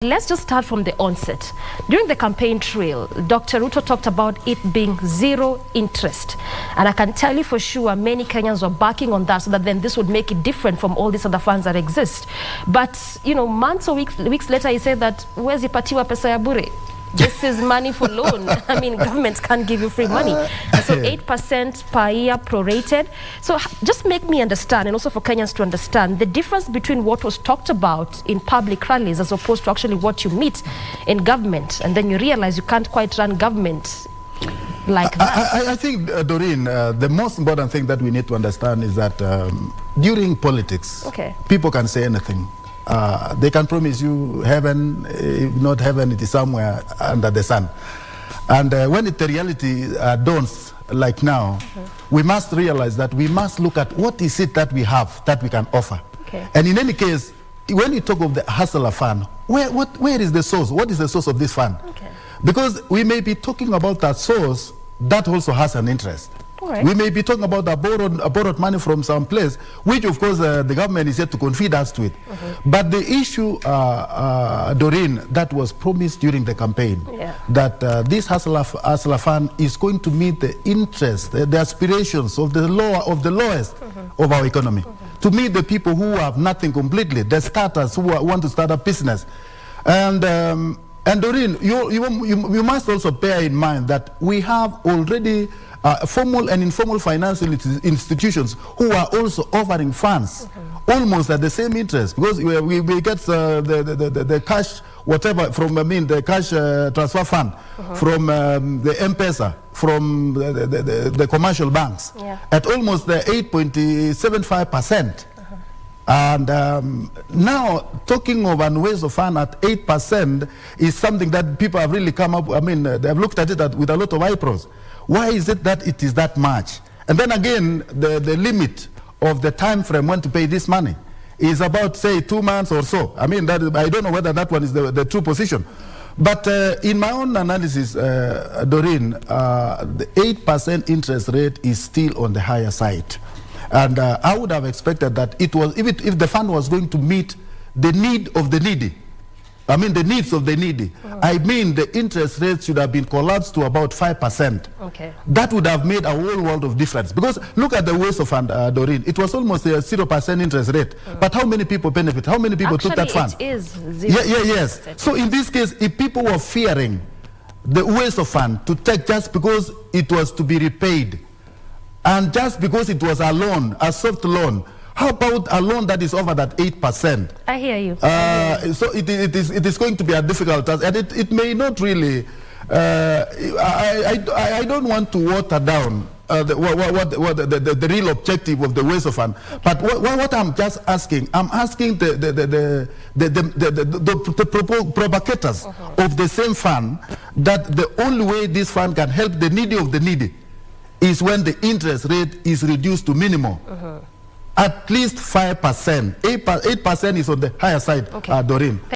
Let's just start from the onset. During the campaign trail, Dr. Ruto talked about it being zero interest. And I can tell you for sure many Kenyans were backing on that, so that then this would make it different from all these other funds that exist. But, you know, months or weeks later, he said that, where's ipatiwa pesa ya bure? This is money for loan. I mean, governments can't give you free money. So 8% per year prorated. So just make me understand, and also for Kenyans to understand, the difference between what was talked about in public rallies as opposed to actually what you meet in government. And then you realize you can't quite run government like that. I think, Doreen, the most important thing that we need to understand is that during politics, people can say anything. They can promise you heaven. If not heaven, it is somewhere under the sun. And when the reality dawns, like now, we must realize that we must look at what is it that we have, that we can offer. And in any case, when you talk of the hustler fund, where is the source? What is the source of this fund? Because we may be talking about that source that also has an interest. We may be talking about a borrowed money from some place, which of course the government is yet to confide us to it. But the issue, Doreen, that was promised during the campaign, that this hustler fund is going to meet the interests, the aspirations of the lowest of our economy, to meet the people who have nothing completely, the starters who want to start a business. And Doreen, you must also bear in mind that we have already formal and informal financial institutions who are also offering funds almost at the same interest, because we get the cash, whatever, from, the cash transfer fund from the M-Pesa, from the commercial banks at almost the 8.75%. And now talking of an waste of fund at 8% is something that people have really come up, they have looked at it with a lot of eyebrows. Why is it that it is that much? And then again, the limit of the time frame when to pay this money is about, say, 2 months or so. I don't know whether that one is the true position. But in my own analysis, Doreen, the 8% interest rate is still on the higher side. And I would have expected that it was, if the fund was going to meet the need of the needy, the needs of the needy, the interest rate should have been collapsed to about 5%. That would have made a whole world of difference. Because look at the waste of fund, Doreen. It was almost a 0% interest rate. But how many people benefit? How many people took that fund? It is 0%. Yes. So in this case, if people were fearing the waste of fund to take just because it was to be repaid, and just because it was a loan, a soft loan, how about a loan that is over that 8%? I hear you. So it is going to be a difficult task, and it may not really. I don't want to water down the real objective of the waste of fund. But what I'm just asking, I'm asking the provocators of the same fund that the only way this fund can help the needy of the needy is when the interest rate is reduced to minimum. At least 5%. 8% is on the higher side, Doreen.